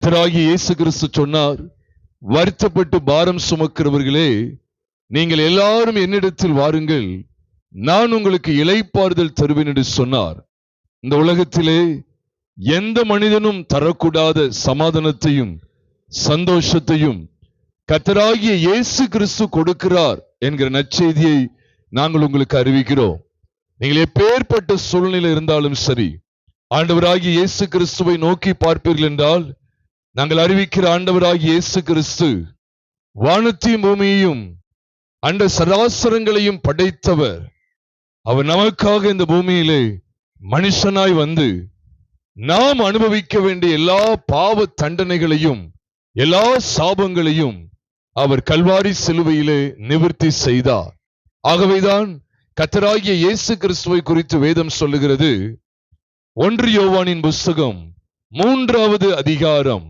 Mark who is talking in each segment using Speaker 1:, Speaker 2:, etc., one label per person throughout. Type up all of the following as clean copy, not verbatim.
Speaker 1: கர்த்தராகிய இயேசு கிறிஸ்து சொன்னார், வருத்தப்பட்டு பாரம் சுமக்கிறவர்களே, நீங்கள் எல்லாரும் என்னிடத்தில் வாருங்கள், நான் உங்களுக்கு இளைப்பாறுதல் தருவேன் என்று சொன்னார். இந்த உலகத்திலே எந்த மனிதனும் தரக்கூடாத சமாதானத்தையும் சந்தோஷத்தையும் கர்த்தராகிய இயேசு கிறிஸ்து கொடுக்கிறார் என்கிற நற்செய்தியை நாங்கள் உங்களுக்கு அறிவிக்கிறோம். நீங்கள் எப்பேற்பட்ட சூழ்நிலை இருந்தாலும் சரி, ஆண்டவராகிய இயேசு கிறிஸ்துவை நோக்கி பார்ப்பீர்கள் என்றால், நாங்கள் அறிவிக்கிற ஆண்டவராகிய இயேசு கிறிஸ்து வானத்தையும் பூமியையும் அண்ட சராசரங்களையும் படைத்தவர். அவர் நமக்காக இந்த பூமியிலே மனுஷனாய் வந்து நாம் அனுபவிக்க வேண்டிய எல்லா பாவ தண்டனைகளையும் எல்லா சாபங்களையும் அவர் கல்வாரி சிலுவையிலே நிவர்த்தி செய்தார். ஆகவேதான் கர்த்தராகிய இயேசு கிறிஸ்துவை குறித்து வேதம் சொல்லுகிறது. 1 யோவானின் புஸ்தகம் 3வது அதிகாரம்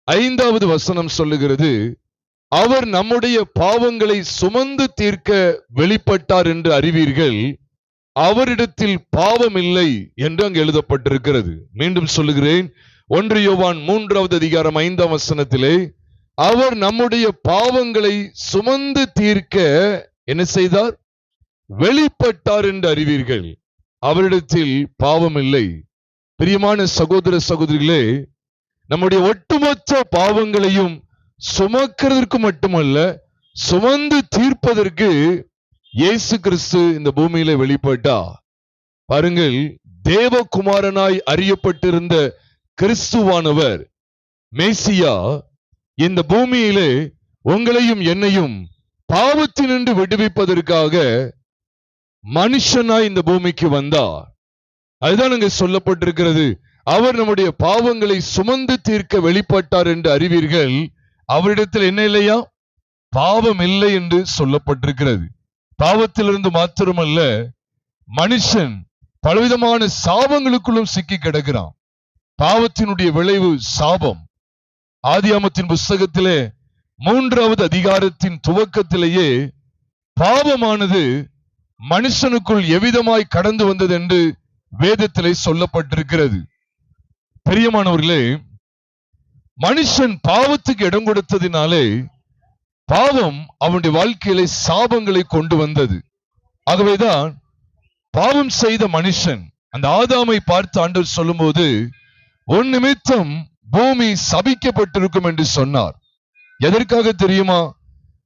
Speaker 1: 5வது வசனம் சொல்லுகிறது, அவர் நம்முடைய பாவங்களை சுமந்து தீர்க்க வெளிப்பட்டார் என்று அறிவீர்கள், அவரிடத்தில் பாவம் இல்லை என்று அங்கு எழுதப்பட்டிருக்கிறது. மீண்டும் சொல்லுகிறேன், 1 யோவான் 3வது அதிகாரம் 5ஆம் வசனத்திலே, அவர் நம்முடைய பாவங்களை சுமந்து தீர்க்க என்ன செய்தார்? வெளிப்பட்டார் என்று அறிவீர்கள், அவரிடத்தில் பாவம் இல்லை. பிரியமான சகோதர சகோதரிகளே, நம்முடைய ஒட்டுமொத்த பாவங்களையும் சுமக்கிறதற்கு மட்டுமல்ல, சுமந்து தீர்ப்பதற்கு இயேசு கிறிஸ்து இந்த பூமியில வெளிப்பட்டார். பாருங்கள், தேவகுமாரனாய் அறியப்பட்டிருந்த கிறிஸ்துவானவர் மேசியா இந்த பூமியிலே உங்களையும் என்னையும் பாவத்தினின்று விடுவிப்பதற்காக மனுஷனாய் இந்த பூமிக்கு வந்தார். அதுதான் அங்கு சொல்லப்பட்டிருக்கிறது, அவர் நம்முடைய பாவங்களை சுமந்து தீர்க்க வெளிப்பட்டார் என்று அறிவீர்கள், அவரிடத்தில் என்ன இல்லையா? பாவம் இல்லை என்று சொல்லப்பட்டிருக்கிறது. பாவத்திலிருந்து மாத்திரமல்ல, மனுஷன் பலவிதமான சாபங்களுக்குள்ளும் சிக்கி கிடக்கிறான். பாவத்தினுடைய விளைவு சாபம். ஆதியாமத்தின் புஸ்தகத்திலே 3வது அதிகாரத்தின் துவக்கத்திலேயே பாவமானது மனுஷனுக்குள் எவ்விதமாய் கடந்து வந்தது என்று வேதத்திலே சொல்லப்பட்டிருக்கிறது. பிரியமானவர்களே, மனுஷன் பாவத்துக்கு இடம் கொடுத்ததினாலே பாவம் அவனுடைய வாழ்க்கையிலே சாபங்களை கொண்டு வந்தது. ஆகவேதான் பாவம் செய்த மனுஷன் அந்த ஆதாமை பார்த்து ஆண்டவர் சொல்லும்போது, உன் நிமித்தம் பூமி சபிக்கப்பட்டிருக்கும் என்று சொன்னார். எதற்காக தெரியுமா?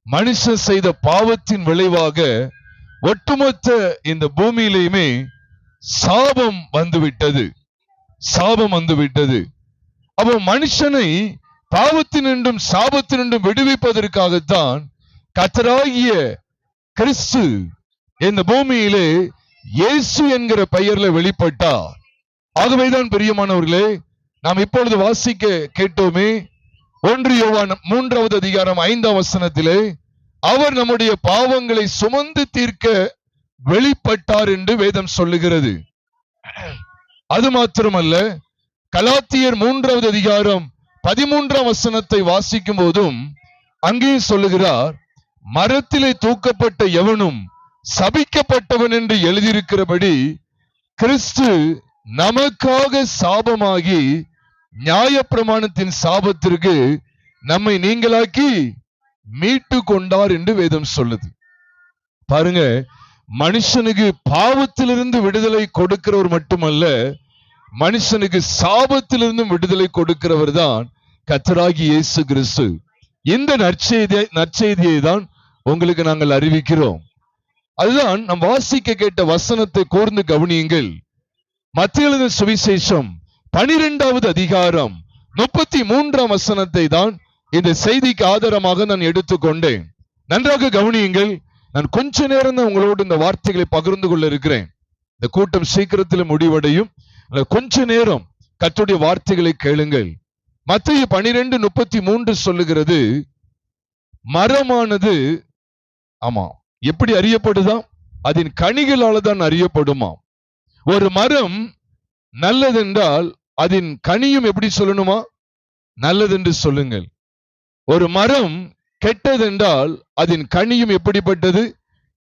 Speaker 1: மனுஷன் செய்த பாவத்தின் விளைவாக ஒட்டுமொத்த இந்த பூமியிலேயுமே சாபம் வந்துவிட்டது. சாபம் வந்துவிட்டது. அப்போ மனுஷனை பாவத்தினின்றும் சாபத்தினின்றும் விடுவிப்பதற்காகத்தான் கர்த்தராகிய கிறிஸ்து இந்த பூமியிலே இயேசு என்கிற பெயர்ல வெளிப்பட்டார். ஆகவேதான் பிரியமானவர்களே, நாம் இப்பொழுது வாசிக்க கேட்டோமே, 1 யோவான் 3வது அதிகாரம் 5ஆம் வசனத்திலே, அவர் நம்முடைய பாவங்களை சுமந்து தீர்க்க வெளிப்பட்டார் என்று வேதம் சொல்லுகிறது. அது மாத்திரமல்ல, கலாத்தியர் 3வது அதிகாரம் 13ஆம் வசனத்தை வாசிக்கும் போதும் அங்கேயும் சொல்லுகிறார், மரத்திலே தூக்கப்பட்ட எவனும் சபிக்கப்பட்டவன் என்று எழுதியிருக்கிறபடி கிறிஸ்து நமக்காக சாபமாகி நியாயப்பிரமாணத்தின் சாபத்திற்கு நம்மை நீங்களாக்கி மீட்டு கொண்டார் என்று வேதம் சொல்லுது. பாருங்க, மனுஷனுக்கு பாவத்திலிருந்து விடுதலை கொடுக்கிறவர் மட்டுமல்ல, மனுஷனுக்கு சாபத்திலிருந்தும் விடுதலை கொடுக்கிறவர் தான் கர்த்தராகிய இயேசு கிறிஸ்து. இந்த நற்செய்தியை தான் உங்களுக்கு நாங்கள் அறிவிக்கிறோம். அதுதான் நாம் வாசிக்க கேட்ட வசனத்தை கூர்ந்து கவனியுங்கள். மத்தேயு எழுதின சுவிசேஷம் 12வது அதிகாரம் 33ஆம் வசனத்தை தான் இந்த செய்திக்கு ஆதாரமாக நான் எடுத்துக்கொண்டேன். நன்றாக கவனியுங்கள். நான் கொஞ்ச நேரம் தான் உங்களோடு இந்த வார்த்தைகளை பகிர்ந்து கொள்ள இருக்கிறேன். இந்த கூட்டம் சீக்கிரத்தில் முடிவடையும். கொஞ்ச நேரம் கர்த்தருடைய வார்த்தைகளை கேளுங்கள். மத்தேயு 12:33 சொல்லுகிறது, மரமானது எப்படி அறியப்படுதா? அதன் கனிகளால தான் அறியப்படுமா. ஒரு மரம் நல்லதென்றால் அதன் கனியும் எப்படி சொல்லணுமா? நல்லதென்று சொல்லுங்கள். ஒரு மரம் கெட்டதென்றால் அதன் கனியும் எப்படிப்பட்டது?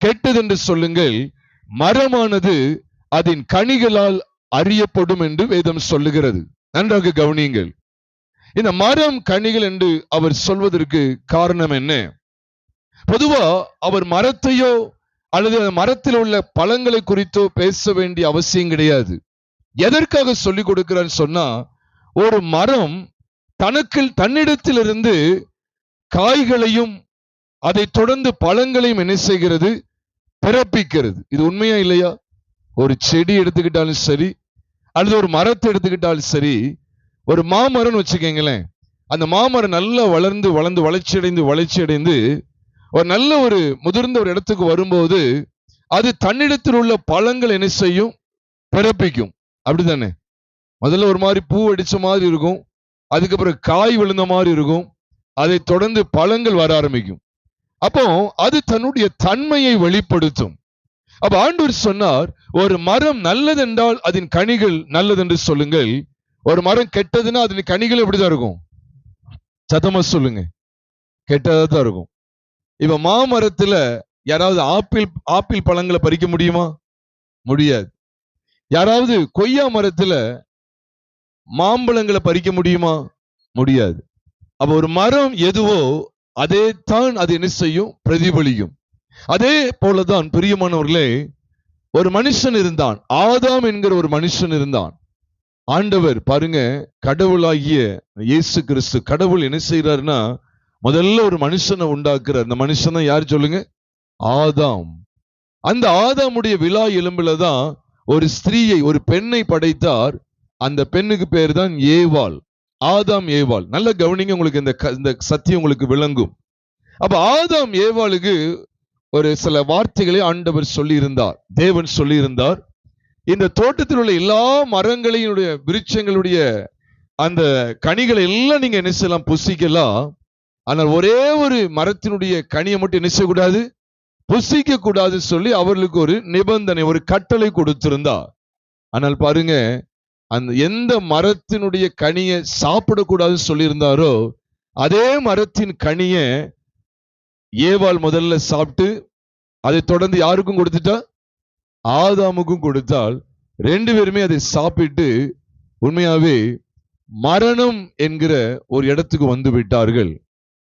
Speaker 1: கெட்டதென்று சொல்லுங்கள். மரமானது அதன் கனிகளால் அறியப்படும் என்று வேதம் சொல்லுகிறது. நன்றாக கவனியுங்கள். இந்த மரம் கனிகள் என்று அவர் சொல்வதற்கு காரணம் என்ன? பொதுவா அவர் மரத்தையோ அல்லது அந்த மரத்தில் உள்ள பழங்களை குறித்தோ பேச வேண்டிய அவசியம் கிடையாது. எதற்காக சொல்லிக் கொடுக்கிறான்னு சொன்னா, ஒரு மரம் தன்னிடத்திலிருந்து காய்களையும் அதை தொடர்ந்து பழங்களையும் என்ன செய்கிறது? பிறப்பிக்கிறது. இது உண்மையா இல்லையா? ஒரு செடி எடுத்துக்கிட்டாலும் சரி, அல்லது ஒரு மரத்தை எடுத்துக்கிட்டாலும் சரி, ஒரு மாமரம் வச்சுக்கீங்களேன், அந்த மாமரம் நல்லா வளர்ந்து வளர்ச்சி அடைந்து ஒரு நல்ல ஒரு முதிர்ந்த ஒரு இடத்துக்கு வரும்போது அது தன்னிடத்தில் உள்ள பழங்கள் என்ன செய்யும்? பிறப்பிக்கும். அப்படித்தானே? முதல்ல ஒரு மாதிரி பூ அடிச்ச மாதிரி இருக்கும், அதுக்கப்புறம் காய் விழுந்த மாதிரி இருக்கும், அதை தொடர்ந்து பழங்கள் வர ஆரம்பிக்கும். அப்போ அது தன்னுடைய தன்மையை வெளிப்படுத்தும். அப்ப ஆண்டவர் சொன்னார், ஒரு மரம் நல்லதென்றால் அதன் கனிகள் நல்லது என்று சொல்லுங்கள். ஒரு மரம் கெட்டதுன்னா அதன் கனிகள் எப்படிதான் இருக்கும்? சத்தமா சொல்லுங்க, கெட்டதா தான் இருக்கும். இப்ப மாமரத்துல யாராவது ஆப்பிள் பழங்களை பறிக்க முடியுமா? முடியாது. யாராவது கொய்யா மரத்துல மாம்பழங்களை பறிக்க முடியுமா? முடியாது. அப்ப ஒரு மரம் எதுவோ அதே தான் அது என்ன செய்யும்? பிரதிபலிக்கும். அதே போலதான் பிரியமானவர்களே, ஒரு மனுஷன் இருந்தான், ஆதாம் என்கிற ஒரு மனுஷன் இருந்தான். ஆண்டவர் பாருங்க, கடவுளாகிய இயேசு கிறிஸ்து, கடவுள் என்ன செய்யறாருன்னா, முதல்ல ஒரு மனுஷனை உண்டாக்குறார். அந்த மனுஷன் தான் யார் சொல்லுங்க? ஆதாம். அந்த ஆதாமுடைய விலா எலும்புலதான் ஒரு ஸ்திரீயை, ஒரு பெண்ணை படைத்தார். அந்த பெண்ணுக்கு பேர் தான் ஏவாள். ஆதாம் ஏவாள். நல்ல கவனிங்க, உங்களுக்கு இந்த சத்தியம் உங்களுக்கு விளங்கும். அப்ப ஆதாம் ஏவாளுக்கு ஒரு சில வார்த்தைகளை ஆண்டவர் சொல்லி இருந்தார், தேவன் சொல்லி இருந்தார். இந்த தோட்டத்தில் உள்ள எல்லா மரங்களையும் விருட்சங்களுடைய அந்த கனிகளை எல்லாம் நீங்க என்ன செய்யலாம்? புசிக்கலாம். ஆனால் ஒரே ஒரு மரத்தினுடைய கனியை மட்டும் என்ன செய்யக்கூடாது? புசிக்க கூடாது சொல்லி அவர்களுக்கு ஒரு நிபந்தனை, ஒரு கட்டளை கொடுத்திருந்தார். ஆனால் பாருங்க, அந்த எந்த மரத்தினுடைய கனியை சாப்பிடக்கூடாது சொல்லியிருந்தாரோ அதே மரத்தின் கனியை ஏவாள் முதல்ல சாப்பிட்டு அதை தொடர்ந்து யாருக்கும் கொடுத்துட்டா? ஆதாமுக்கும் கொடுத்தால். ரெண்டு பேருமே அதை சாப்பிட்டு உண்மையாவே மரணம் என்கிற ஒரு இடத்துக்கு வந்து விட்டார்கள்.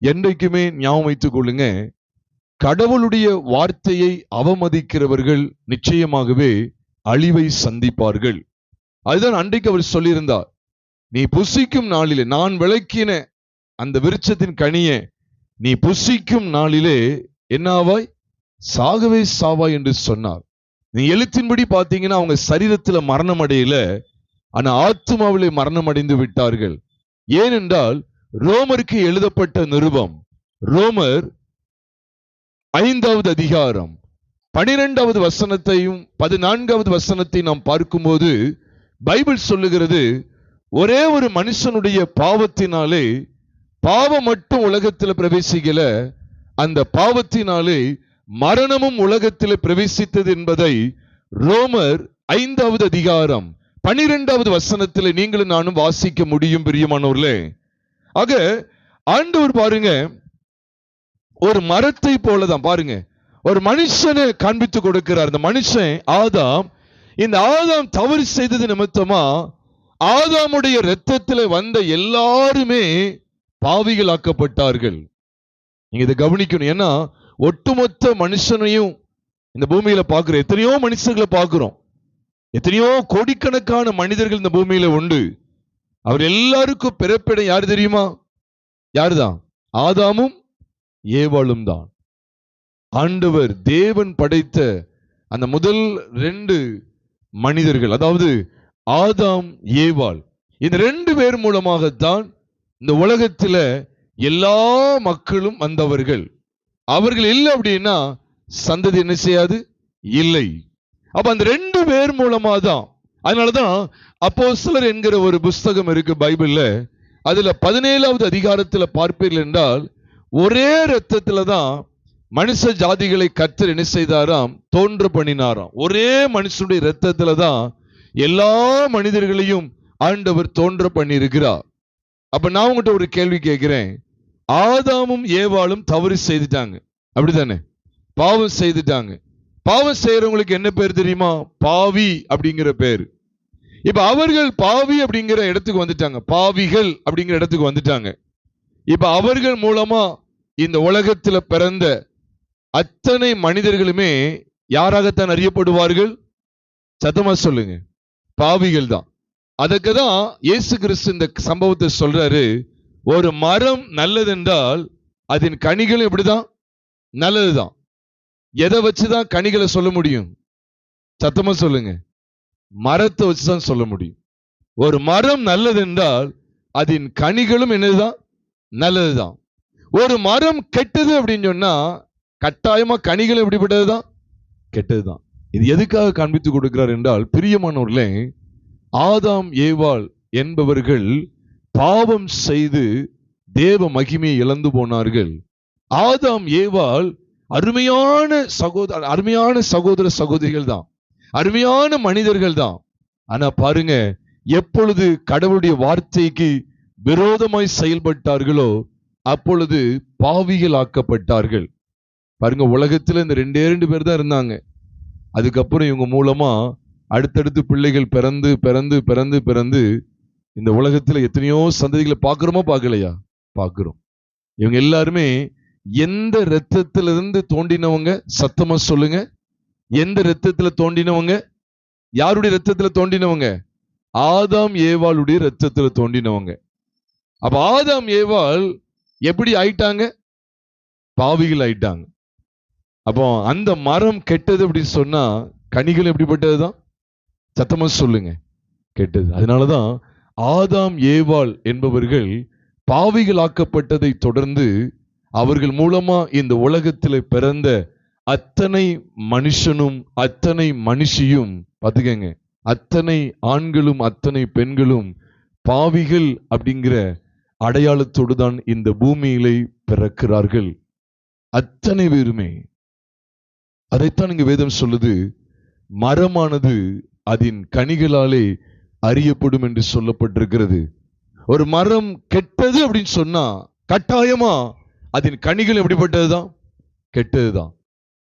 Speaker 1: என்றைக்குமே ஞாபகம் வைத்துக் கொள்ளுங்க, கடவுளுடைய வார்த்தையை அவமதிக்கிறவர்கள் நிச்சயமாகவே அழிவை சந்திப்பார்கள். அதுதான் அன்றைக்கு அவர் சொல்லியிருந்தார், நீ புசிக்கும் நாளிலே, நான் விளக்கின அந்த விருட்சத்தின் கனியை நீ புசிக்கும் நாளிலே என்னாவாய்? சாகவே சாவாய் என்று சொன்னார். நீ எழுத்தின்படி பார்த்தீங்கன்னா அவங்க சரீரத்துல மரணம் அடையல, ஆனா ஆத்மாவிலே மரணம் அடைந்து விட்டார்கள். ஏனென்றால் ரோமருக்கு எழுதப்பட்ட நிருபம், ரோமர் 5வது அதிகாரம் 12வது வசனத்தையும் 14வது வசனத்தையும் நாம் பார்க்கும்போது பைபிள் சொல்லுகிறது, ஒரே ஒரு மனுஷனுடைய பாவத்தினாலே, பாவம் மட்டும் உலகத்தில் பிரவேசிக்கல, அந்த பாவத்தினாலே மரணமும் உலகத்தில் பிரவேசித்தது என்பதை ரோமர் 5வது அதிகாரம் 12வது வசனத்தில் நீங்களும் நானும் வாசிக்க முடியும் பிரியமானவர்களே. ஆக ஆண்டவர் பாருங்க, ஒரு மரத்தை போலதான் பாருங்க ஒரு மனுஷனை காண்பித்து கொடுக்கிறார். இந்த மனுஷன் ஆதாம். இந்த ஆதாம் தவறு செய்தது நிமித்தமா ஆதாமுடைய இரத்தத்தில் வந்த எல்லாருமே பாவிகள் ஆக்கப்பட்டார்கள். நீங்க இதை கவனிக்கணும். ஏன்னா ஒட்டுமொத்த மனுஷனையும் இந்த பூமியில பார்க்கிறோம், எத்தனையோ மனுஷர்களை பார்க்கிறோம், எத்தனையோ கோடிக்கணக்கான மனிதர்கள் இந்த பூமியில உண்டு. அவர் எல்லாருக்கும் பிறப்பிடம் யாரு தெரியுமா? யாருதான்? ஆதாமும் ஏவாளும் தான். ஆண்டவர் தேவன் படைத்த அந்த முதல் 2 மனிதர்கள், அதாவது ஆதாம் ஏவாள், இந்த 2 பேர் மூலமாகத்தான் இந்த உலகத்துல எல்லா மக்களும் வந்தவர்கள். அவர்கள் இல்லை அப்படின்னா சந்ததி என்ன செய்யாது? இல்லை. அப்ப அந்த 2 பேர் மூலமா தான். அதனாலதான் அப்போஸ்தலர் என்கிற ஒரு புஸ்தகம் இருக்கு பைபிள்ல. அதுல 17வது அதிகாரத்துல பார்ப்பீர்கள் என்றால், ஒரே இரத்தத்துல தான் மனுஷ ஜாதிகளை கர்த்தர் என்ன செய்தாராம்? தோன்ற பண்ணினாராம். ஒரே மனுஷனுடைய இரத்தத்துல தான் எல்லா மனிதர்களையும் ஆண்டவர் தோன்ற பண்ணி இருக்கிறார். அப்ப நான் உங்ககிட்ட ஒரு கேள்வி கேட்கிறேன், ஆதாமும் ஏவாளும் தவறு செய்துட்டாங்க, அப்படித்தானே? பாவம் செய்துட்டாங்க. பாவம் செய்யறவங்களுக்கு என்ன பேர் தெரியுமா? பாவி அப்படிங்கிற பேர். இப்ப அவர்கள் பாவி அப்படிங்கிற இடத்துக்கு வந்துட்டாங்க, பாவிகள் அப்படிங்கிற இடத்துக்கு வந்துட்டாங்க. இப்ப அவர்கள் மூலமா இந்த உலகத்துல பிறந்த அத்தனை மனிதர்களுமே யாராகத்தான் அறியப்படுவார்கள்? சத்தமா சொல்லுங்க, பாவிகள் தான். அதுக்குதான் இயேசு கிறிஸ்து இந்த சம்பவத்தை சொல்றாரு. ஒரு மரம் நல்லதென்றால் அதன் கனிகளும் எப்படிதான்? நல்லதுதான். எதை வச்சுதான் கனிகளை சொல்ல முடியும்? சத்தமா சொல்லுங்க, மரத்தை வச்சுதான் சொல்ல முடியும். ஒரு மரம் நல்லதென்றால் அதன் கனிகளும் என்னதுதான்? நல்லதுதான். ஒரு மரம் கெட்டது அப்படின்னு சொன்னா கட்டாயமா கனிகள் எப்படிப்பட்டதுதான்? கெட்டதுதான். இது எதுக்காக காண்பித்து கொடுக்கிறார் என்றால், பிரியமானவர்களே, ஆதாம் ஏவாள் என்பவர்கள் பாவம் செய்து தேவ மகிமையை இழந்து போனார்கள். ஆதாம் ஏவாள் அருமையான சகோதர சகோதரிகள் தான், அருமையான மனிதர்கள் தான். ஆனா பாருங்க, எப்பொழுது கடவுளுடைய வார்த்தைக்கு விரோதமாய் செயல்பட்டார்களோ அப்பொழுது பாவிகள் ஆக்கப்பட்டார்கள். பாருங்க, உலகத்துல இந்த ரெண்டு பேர் தான் இருந்தாங்க. அதுக்கப்புறம் இவங்க மூலமா அடுத்தடுத்து பிள்ளைகள் பிறந்து பிறந்து பிறந்து பிறந்து இந்த உலகத்துல எத்தனையோ சந்ததிகளை பார்க்கிறோமோ பார்க்கலையா? பார்க்கிறோம். இவங்க எல்லாருமே எந்த இரத்தத்திலிருந்து தோண்டினவங்க? சத்தமா சொல்லுங்க, எந்த இரத்தத்துல தோண்டினவங்க? யாருடைய இரத்தத்துல தோண்டினவங்க? ஆதாம் ஏவாளுடைய இரத்தத்துல தோண்டினவங்க. அப்ப ஆதாம் ஏவாள் எப்படி ஆயிட்டாங்க? பாவிகள் ஆயிட்டாங்க. அப்போ அந்த மரம் கெட்டது அப்படின்னு சொன்னா கனிகள் எப்படிப்பட்டதுதான்? சத்தமா சொல்லுங்க, கெட்டது. அதனாலதான் ஆதாம் ஏவாள் என்பவர்கள் பாவிகள் ஆக்கப்பட்டதை தொடர்ந்து அவர்கள் மூலமா இந்த உலகத்தில் பிறந்த அத்தனை மனுஷனும் அத்தனை மனுஷியும் பாத்துக்கங்க, அத்தனை ஆண்களும் அத்தனை பெண்களும் பாவிகள் அப்படிங்கிற அடையாளத்தோடு தான் இந்த பூமியிலே பிறக்கிறார்கள். அத்தனை பேருமே. அதைத்தான் இங்கு வேதம் சொல்லுது, மரமானது அதன் கனிகளாலே அறியப்படும் என்று சொல்லப்பட்டிருக்கிறது. ஒரு மரம் கெட்டது அப்படின்னு சொன்னா கட்டாயமா அதன் கனிகள் எப்படிப்பட்டதுதான்? கெட்டதுதான்.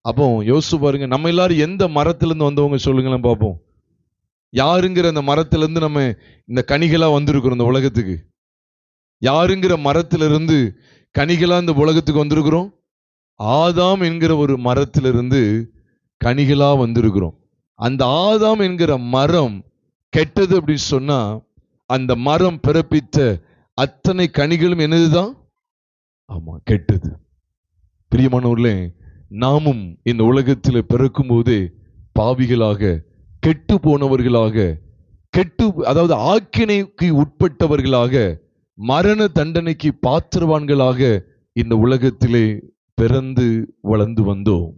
Speaker 1: அப்போ யோசிச்சு பாருங்க, நம்ம எல்லாரும் எந்த மரத்திலிருந்து வந்தவங்க சொல்லுங்களேன் பார்ப்போம். யாருங்கிற அந்த மரத்திலிருந்து நம்ம இந்த கனிகளா வந்திருக்கிறோம் இந்த உலகத்துக்கு? யாருங்கிற மரத்திலிருந்து கனிகளா இந்த உலகத்துக்கு வந்திருக்கிறோம்? ஆதாம் என்கிற ஒரு மரத்திலிருந்து கனிகளா வந்திருக்கிறோம். அந்த ஆதாம் என்கிற மரம் கெட்டது அப்படின்னு சொன்னா அந்த மரம் பிறப்பித்த அத்தனை கனிகளும் என்னதுதான்? ஆமா, கெட்டது. பிரியமானவர்களே, நாமும் இந்த உலகத்தில் பிறக்கும் போதே பாவிகளாக, கெட்டு போனவர்களாக, அதாவது ஆக்கினைக்கு உட்பட்டவர்களாக, மரண தண்டனைக்கு பாத்திரவான்களாக இந்த உலகத்திலே பிறந்து வளர்ந்து வந்தோம்.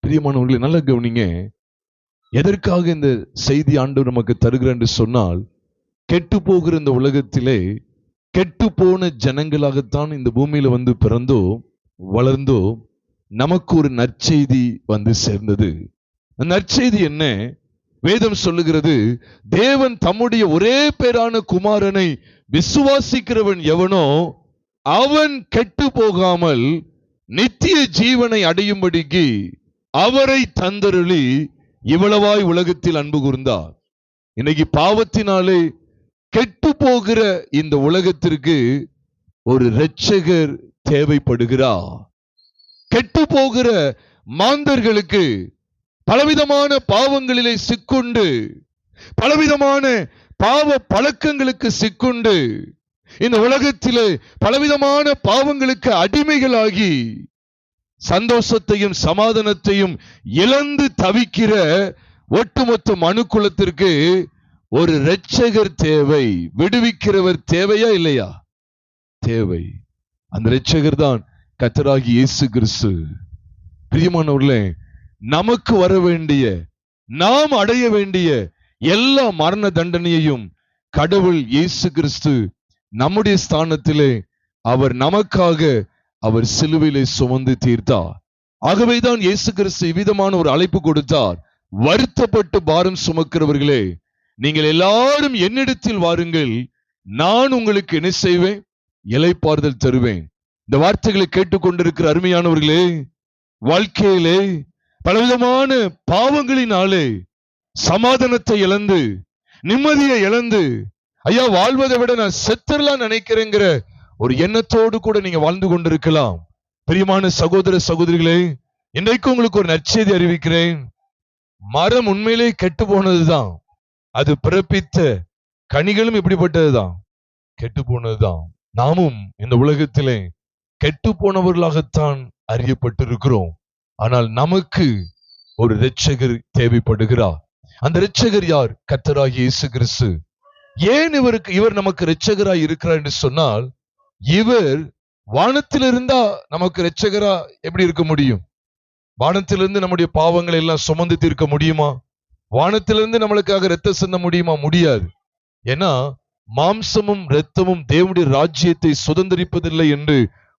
Speaker 1: பிரியமானவர்களே, நல்ல கவனிங்க. எதற்காக இந்த செய்தி ஆண்டவர் நமக்கு தருகிறார் என்று சொன்னால், கெட்டு போகிற இந்த உலகத்திலே கெட்டு போன ஜனங்களாகத்தான் இந்த பூமியில வந்து பிறந்தோ வளர்ந்தோ நமக்கு ஒரு நற்செய்தி வந்து சேர்ந்தது. நற்செய்தி என்ன? வேதம் சொல்லுகிறது, தேவன் தம்முடைய ஒரே பேரான குமாரனை விசுவாசிக்கிறவன் எவனோ அவன் கெட்டு போகாமல் நித்திய ஜீவனை அடையும்படிக்கு அவரை தந்தருளி இவ்வளவாய் உலகத்தில் அன்பு கூர்ந்தார். இன்னைக்கு பாவத்தினாலே கெட்டு போகிற இந்த உலகத்திற்கு ஒரு இரட்சகர் தேவைப்படுகிறார். கெட்டு போகிற மாந்தர்களுக்கு, பலவிதமான பாவங்களிலே சிக்குண்டு, பலவிதமான பாவ பழக்கங்களுக்கு சிக்குண்டு, இந்த உலகத்திலே பலவிதமான பாவங்களுக்கு அடிமைகளாகி சந்தோஷத்தையும் சமாதானத்தையும் இழந்து தவிக்கிற ஒட்டுமொத்த மனுக்குலத்திற்கு ஒரு இரட்சகர் தேவை. விடுவிக்கிறவர் தேவையா இல்லையா? தேவை. அந்த இரட்சகர் தான் கர்த்தராகிய இயேசு கிறிஸ்து. பிரியமானவர்களே, நமக்கு வர வேண்டிய, நாம் அடைய வேண்டிய எல்லா மரண தண்டனையையும் கடவுள் இயேசு கிறிஸ்து நம்முடைய ஸ்தானத்திலே அவர் நமக்காக அவர் சிலுவையிலே சுமந்து தீர்த்தார். ஆகவேதான் இயேசு கிறிஸ்து இவ்விதமான ஒரு அழைப்பு கொடுத்தார். வருத்தப்பட்டு பாரம் சுமக்கிறவர்களே, நீங்கள் எல்லாரும் என்னிடத்தில் வாருங்கள், நான் உங்களுக்கு என்ன செய்வேன்? இளைப்பாறுதல் தருவேன். இந்த வார்த்தைகளை கேட்டுக்கொண்டிருக்கிற அருமையானவர்களே, வாழ்க்கையிலே பலவிதமான பாவங்களினாலே சமாதானத்தை இழந்து, நிம்மதியை இழந்து, ஐயா வாழ்வதை விட நான் செத்துறலாம் நினைக்கிறேங்கிற ஒரு எண்ணத்தோடு கூட நீங்க வாழ்ந்து கொண்டிருக்கலாம். பிரியமான சகோதர சகோதரிகளே, இன்றைக்கு உங்களுக்கு ஒரு நற்செய்தி அறிவிக்கிறேன். மரம் உண்மையிலே கெட்டு போனதுதான். அது பிறப்பித்த கனிகளும் இப்படிப்பட்டதுதான், கெட்டு போனதுதான். நாமும் இந்த உலகத்திலே கெட்டு போனவர்களாகத்தான் அறியப்பட்டிருக்கிறோம். ஆனால் நமக்கு ஒரு இரட்சகர் தேவைப்படுகிறார். அந்த இரட்சகர் யார்? கர்த்தராகிய இயேசு கிறிஸ்து. ஏன் இவர் நமக்கு இரட்சகராய் இருக்கிறார் என்று சொன்னால், இவர் வானத்தில் இருந்தா நமக்கு இரட்சகரா எப்படி இருக்க முடியும்? வானத்திலிருந்து நம்முடைய பாவங்களை எல்லாம் சுமந்து தீர்க்க முடியுமா? வானத்திலிருந்து நம்மளுக்காக இரத்தம் சிந்த முடியுமா? முடியாது. ஏன்னா மாம்சமும் இரத்தமும் தேவனுடைய ராஜ்யத்தை சுதந்திரிப்பதில்லை என்று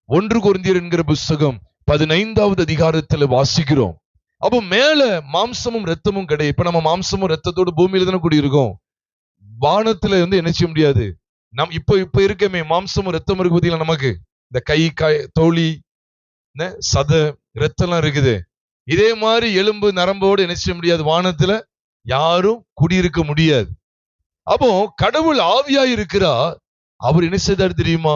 Speaker 1: 1 கொரிந்தியர் என்கிற புஸ்தகம் 15வது அதிகாரத்தில் வாசிக்கிறோம். அப்போ மேல மாம்சமும் இரத்தமும் கிடையாது. இப்ப நம்ம மாம்சமும் இரத்தத்தோடு பூமியில தானே கூடியிருக்கோம். வானத்துல என்ன செய்ய முடியாது. இப்ப இருக்கமே மாம்சமும் இரத்தம் இருக்கு பார்த்தீங்களா, நமக்கு இந்த கை தோழி சத இரத்தம்லாம் இருக்குது. இதே மாதிரி எலும்பு நரம்போடு என்ன செய்ய முடியாது, வானத்துல யாரும் குடியிருக்க முடியாது. அப்போ கடவுள் ஆவியா இருக்கிறார். அவர் என்ன செய்தார் தெரியுமா?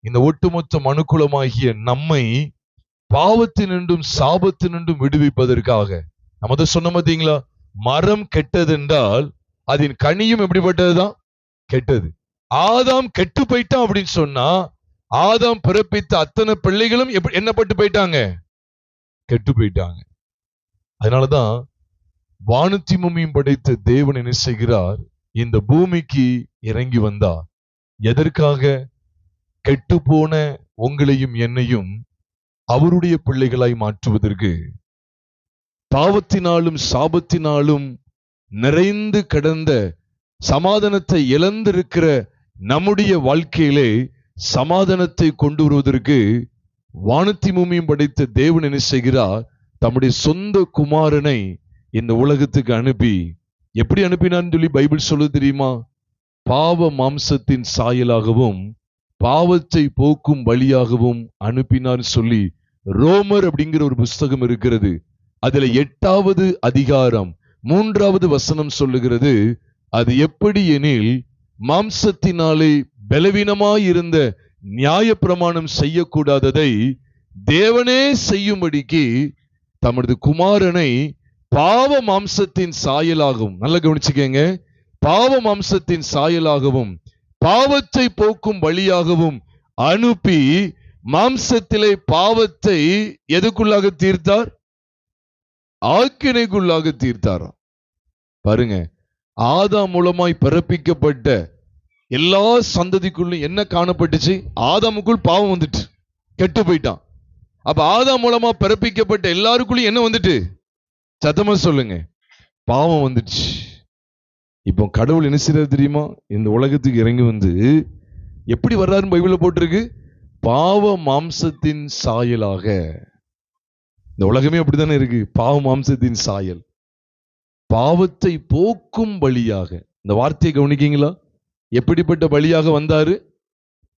Speaker 1: இந்த ஒட்டுமொத்த மனுக்குலமாகிய நம்மை பாவத்தினின்றும் சாபத்தினின்றும் விடுவிப்பதற்காக. நம்ம சொன்ன பார்த்தீங்களா, மரம் கெட்டது என்றால் அதன் கனியும் எப்படிப்பட்டதுதான்? கெட்டது. ஆதாம் கெட்டு போயிட்டான் அப்படின்னு சொன்னா, ஆதாம் பிறப்பித்த அத்தனை பிள்ளைகளும் என்னப்பட்டு போயிட்டாங்க? கெட்டு போயிட்டாங்க. அதனாலதான் வானத்தையும் பூமியும் படைத்த தேவன் என்ன செய்கிறார்? இந்த பூமிக்கு இறங்கி வந்தார். எதற்காக? கெட்டு போன உங்களையும் என்னையும் அவருடைய பிள்ளைகளாய் மாற்றுவதற்கு. பாவத்தினாலும் சாபத்தினாலும் நிறைந்து கிடந்த, சமாதானத்தை இழந்திருக்கிற நம்முடைய வாழ்க்கையிலே சமாதானத்தை கொண்டு வருவதற்கு வானத்தி பூமியும் படைத்த தேவன் என்ன செய்கிறார்? தம்முடைய சொந்த குமாரனை இந்த உலகத்துக்கு அனுப்பி, எப்படி அனுப்பினான்னு சொல்லி பைபிள் சொல்லுது தெரியுமா? பாவ மாம்சத்தின் சாயலாகவும் பாவத்தை போக்கும் வழியாகவும் அனுப்பினார் சொல்லி ரோமர் அப்படிங்கிற ஒரு புஸ்தகம் இருக்கிறது. அதுல 8வது அதிகாரம் 3வது வசனம் சொல்லுகிறது, அது எப்படி எனில், மாம்சத்தினாலே பலவீனமாயிருந்த நியாயப்பிரமாணம் செய்யக்கூடாததை தேவனே செய்யும்படிக்கு தமது குமாரனை பாவ மாம்சத்தின் சாயலாகவும், நல்லா கவனிச்சுக்கங்க, பாவ மாம்சத்தின் சாயலாகவும் பாவத்தை போக்கும் வழியாகவும் அனுப்பி மாம்சத்திலே பாவத்தை எதுக்குள்ளாக தீர்த்தார்? ஆக்கினைக்குள்ளாக தீர்த்தாராம். பாருங்க, ஆதாம் மூலமாய் பிறப்பிக்கப்பட்ட எல்லா சந்ததிக்குள்ளும் என்ன காணப்பட்டுச்சு? ஆதாமுக்குள் பாவம் வந்துட்டு கெட்டு போயிட்டான். அப்ப ஆதாம் மூலமா பிறப்பிக்கப்பட்ட எல்லாருக்குள்ளும் என்ன வந்துட்டு? சத்தமா சொல்லுங்க, பாவம் வந்துடுச்சு. இப்போ கடவுள் என்ன செய்யறாரு தெரியுமா? இந்த உலகத்துக்கு இறங்கி வந்து எப்படி வர்றாருன்னு பைபிள்ல போட்டிருக்கு, பாவ மாம்சத்தின் சாயலாக. இந்த உலகமே அப்படித்தானே இருக்கு, பாவ மாம்சத்தின் சாயல். பாவத்தை போக்கும் வழியாக. இந்த வார்த்தையை கவனிக்கீங்களா? எப்படிப்பட்ட வழியாக வந்தாரு?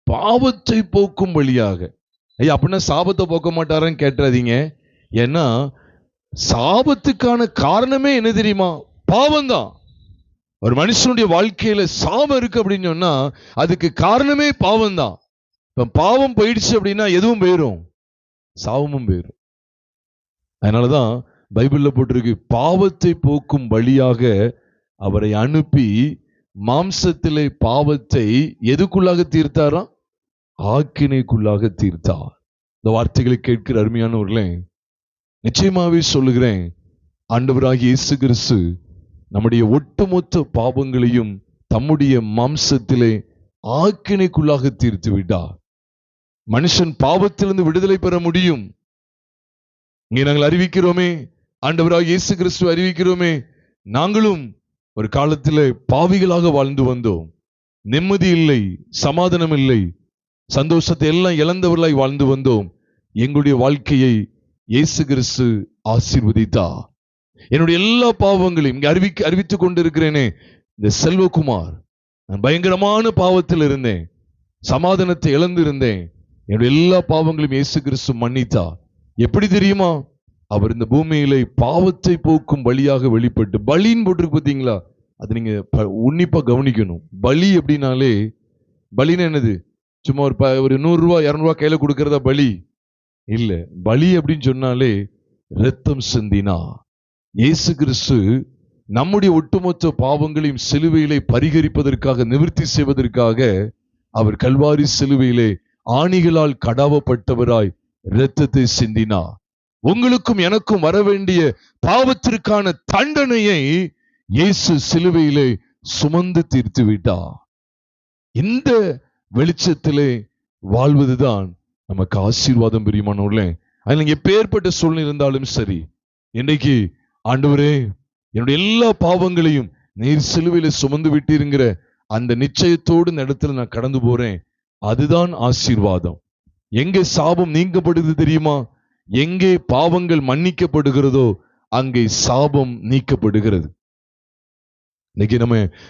Speaker 1: பாவத்தை போக்கும் வழியாக. ஐயா, அப்படின்னா சாபத்தை போக்க மாட்டாரான்னு கேட்டாதீங்க. ஏன்னா சாபத்துக்கான காரணமே என்ன தெரியுமா? பாவம்தான். ஒரு மனுஷனுடைய வாழ்க்கையில சாபம் இருக்கு அப்படின்னு சொன்னா அதுக்கு காரணமே பாவம் தான். இப்ப பாவம் போயிடுச்சு அப்படின்னா எதுவும் போயிடும், சாபமும் போயிடும். அதனாலதான் பைபிள்ல போட்டிருக்கு, பாவத்தை போக்கும் வழியாக அவரை அனுப்பி மாம்சத்திலே பாவத்தை எதுக்குள்ளாக தீர்த்தாராம்? ஆக்கினைக்குள்ளாக தீர்த்தார். இந்த வார்த்தைகளை கேட்கிற அருமையானவர்களே, நிச்சயமாவே சொல்லுகிறேன், ஆண்டவராகிய இயேசு கிறிஸ்து நம்முடைய ஒட்டுமொத்த பாவங்களையும் தம்முடைய மாம்சத்திலே ஆக்கினைக்குள்ளாக தீர்த்து விட்டார். மனுஷன் பாவத்திலிருந்து விடுதலை பெற முடியும். இங்கே நாங்கள் அறிவிக்கிறோமே, ஆண்டவராகிய இயேசு கிறிஸ்து அறிவிக்கிறோமே, நாங்களும் ஒரு காலத்தில் பாவிகளாக வாழ்ந்து வந்தோம். நிம்மதி இல்லை, சமாதானம் இல்லை, சந்தோஷத்தை எல்லாம் இழந்தவர்களாய் வாழ்ந்து வந்தோம். எங்களுடைய வாழ்க்கையை இயேசு கிறிஸ்து ஆசீர்வதித்தார். என்னுடைய எல்லா பாவங்களையும் இங்கே அறிவித்துக் கொண்டிருக்கிறேனே, இந்த செல்வகுமார், நான் பயங்கரமான பாவத்தில் இருந்தேன், சமாதானத்தை இழந்து இருந்தேன். என்னுடைய எல்லா பாவங்களையும் இயேசு கிறிஸ்து மன்னித்தார். எப்படி தெரியுமா? அவர் இந்த பூமியிலே பாவத்தை போக்கும் வழியாக வெளிப்பட்டு, பலின்னு போட்டிருக்கு பார்த்தீங்களா? அது நீங்க உன்னிப்பா கவனிக்கணும். பலி அப்படின்னாலே, பலின்னு என்னது? சும்மா ஒரு 100 ரூபாய் 200 ரூபாய் கையில கொடுக்கறதா பலி இல்ல. பலி அப்படின்னு சொன்னாலே ரத்தம் சிந்தினா. இயேசு கிறிஸ்து நம்முடைய ஒட்டுமொத்த பாவங்களையும் சிலுவையிலே பரிகரிப்பதற்காக, நிவர்த்தி செய்வதற்காக அவர் கல்வாரி சிலுவையிலே ஆணிகளால் கடாவப்பட்டவராய் இரத்தத்தை சிந்தினார். உங்களுக்கும் எனக்கும் வர வேண்டிய பாவத்திற்கான தண்டனையை இயேசு சிலுவையிலே சுமந்து தீர்த்து விட்டார். இந்த வெளிச்சத்திலே வாழ்வதுதான் நமக்கு ஆசீர்வாதம். பிரியமானவர்களே, அதில் எப்பேற்பட்ட சூழ்நிலை இருந்தாலும் சரி, இன்னைக்கு ஆண்டவரே என்னுடைய எல்லா பாவங்களையும் நீர் சிலுவையில சுமந்து விட்டீருங்கிற அந்த நிச்சயத்தோடு இந்த இடத்துல நான் கடந்து போறேன். அதுதான் ஆசீர்வாதம். எங்கே சாபம் நீங்கப்படுது தெரியுமா? எங்கே பாவங்கள் மன்னிக்கப்படுகிறதோ அங்கே சாபம் நீக்கப்படுகிறது. இன்னைக்கு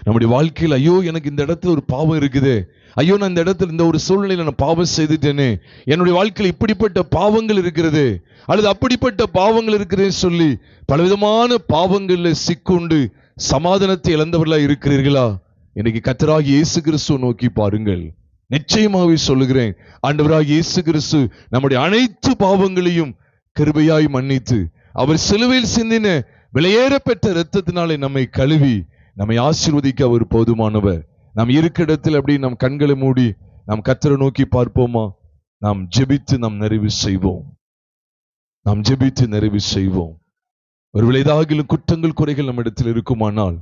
Speaker 1: நம்முடைய வாழ்க்கையில் ஐயோ எனக்கு இந்த இடத்துல ஒரு பாவம் இருக்குதே, ஐயோ நான் இந்த இடத்துல இந்த ஒரு சூழ்நிலையில நான் பாவம் செய்துட்டேனே, என்னுடைய வாழ்க்கையில் இப்படிப்பட்ட பாவங்கள் இருக்கிறது அல்லது அப்படிப்பட்ட பாவங்கள் இருக்கிறேன்னு சொல்லி பலவிதமான பாவங்கள்ல சிக்குண்டு சமாதானத்தை இழந்தவர்களா இருக்கிறீர்களா? இன்னைக்கு கர்த்தராகிய இயேசு கிறிஸ்துவை நோக்கி பாருங்கள். நிச்சயமாகவே சொல்லுகிறேன், ஆண்டவராகிய இயேசு கிறிஸ்து நம்முடைய அனைத்து பாவங்களையும் கிருபையாய் மன்னித்து அவர் சிலுவையில் சிந்தின விலையேற பெற்ற இரத்தத்தினாலே நம்மை கழுவி நம்மை ஆசீர்வதிக்க அவர் போதுமானவர். நாம் இருக்க இடத்தில் அப்படி நம் கண்களை மூடி நாம் கர்த்தரை நோக்கி பார்ப்போமா? நாம் ஜெபித்து நாம் நிறைவு செய்வோம். நாம் ஜெபித்து நிறைவு செய்வோம். ஒருவேளை ஏதாகிலும் குற்றங்கள் குறைகள் நம்ம இடத்தில் இருக்குமானால்,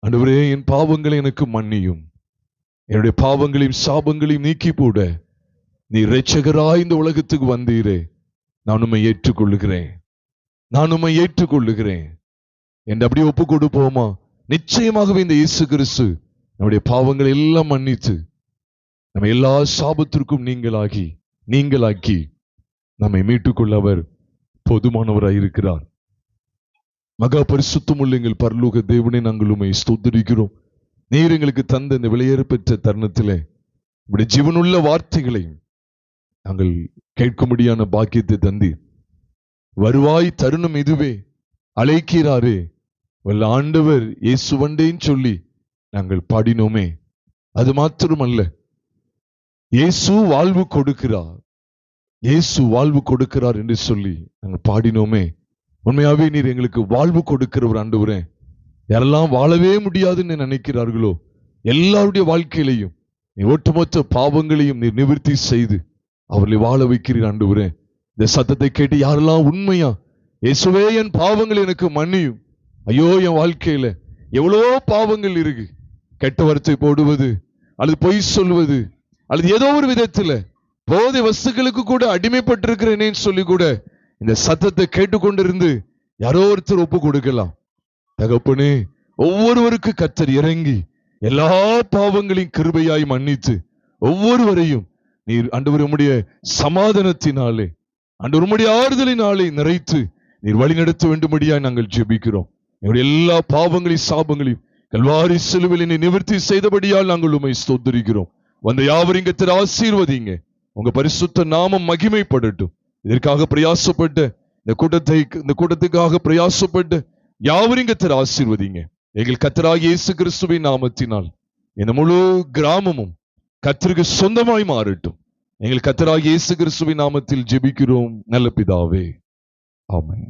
Speaker 1: ஆண்டவரே என் பாவங்களை எனக்கு மன்னியும், என்னுடைய பாவங்களையும் சாபங்களையும் நீக்கி போட நீ இரட்சகராய் இந்த உலகத்துக்கு வந்தீரே, நான் உம்மை ஏற்றுக்கொள்ளுகிறேன், நான் உம்மை ஏற்றுக்கொள்ளுகிறேன் என்று அப்படி ஒப்பு கொடுப்போமா? நிச்சயமாகவே இந்த இயேசு கிறிஸ்து நம்முடைய பாவங்களை எல்லாம் மன்னித்து நம்ம எல்லா சாபத்திற்கும் நீங்களாக்கி நம்மை மீட்டுக்கொள்ள அவர் போதுமானவராய் இருக்கிறார். மகா பரிசுத்தமுள்ள எங்கள் பரலோக தேவனே, நாங்கள் உம்மை ஸ்தோத்திரிக்கிறோம். நீர் எங்களுக்கு தந்த இந்த விலையேற பெற்ற தருணத்திலே உம்முடைய ஜீவனுள்ள வார்த்தைகளை நாங்கள் கேட்கும்படியான பாக்கியத்தை தந்தீர். வருவாய் தருணம் இதுவே, அழைக்கிறாரே, வல்ல ஆண்டவர் இயேசுவண்டேன்னு சொல்லி நாங்கள் பாடினோமே. அது மாத்திரமல்ல, இயேசு வாழ்வு கொடுக்கிறார், இயேசு வாழ்வு கொடுக்கிறார் என்று சொல்லி நாங்கள் பாடினோமே. உண்மையாவே நீர் எங்களுக்கு வாழ்வு கொடுக்கிறவர் ஆண்டவரே. யாரெல்லாம் வாழவே முடியாதுன்னு நினைக்கிறார்களோ எல்லாருடைய வாழ்க்கையிலையும் நீ ஒட்டுமொத்த பாவங்களையும் நீர் நிவர்த்தி செய்து அவர்களை வாழ வைக்கிறீர் ஆண்டவரே. இந்த சத்தத்தை கேட்டு யாரெல்லாம் உண்மையா இயேசுவே என் பாவங்கள் எனக்கு மன்னியும், ஐயோ என் வாழ்க்கையில எவ்வளவோ பாவங்கள் இருக்கு, கெட்ட வார்த்தை போடுவது அல்லது பொய் சொல்வது அல்லது ஏதோ ஒரு விதத்துல போதை வஸ்துக்களுக்கு கூட அடிமைப்பட்டிருக்கிறேனேன்னு சொல்லி கூட இந்த சத்தத்தை கேட்டுக்கொண்டிருந்து யாரோ ஒருத்தர் ஒப்பு கொடுக்கலாம். தகப்பனே, ஒவ்வொருவருக்கு கர்த்தர் இறங்கி எல்லா பாவங்களையும் கிருபையாய் மன்னித்து ஒவ்வொருவரையும் நீர் ஆண்டவர் உம்முடைய சமாதானத்தினாலே, ஆண்டவர் உம்முடைய ஆறுதலினாலே நிறைத்து நீர் வழி நடத்த வேண்டும்படியாய் நாங்கள் ஜெபிக்கிறோம். எங்களுடைய எல்லா பாவங்களையும் சாபங்களையும் கல்வாரி சிலுவையில் நீ நிவர்த்தி செய்தபடியால் நாங்கள் உம்மை ஸ்தோத்திரிக்கிறோம். வந்த யாவரையும் கர்த்தர் ஆசீர்வதிங்க. உங்க பரிசுத்த நாமம் மகிமைப்படட்டும். இதற்காக பிரயாசப்பட்ட இந்த கூட்டத்துக்காக பிரயாசப்பட்டு யாவரையும் கர்த்தர் ஆசீர்வதிங்க. எங்கள் கர்த்தராகிய இயேசு கிறிஸ்துவின் நாமத்தினால் இந்த முழு கிராமமும் கர்த்தருக்கு சொந்தமாய் மாறட்டும். எங்கள் கர்த்தராகிய இயேசு கிறிஸ்துவின் நாமத்தில் ஜெபிக்கிறோம் நல்ல பிதாவே, ஆமென்.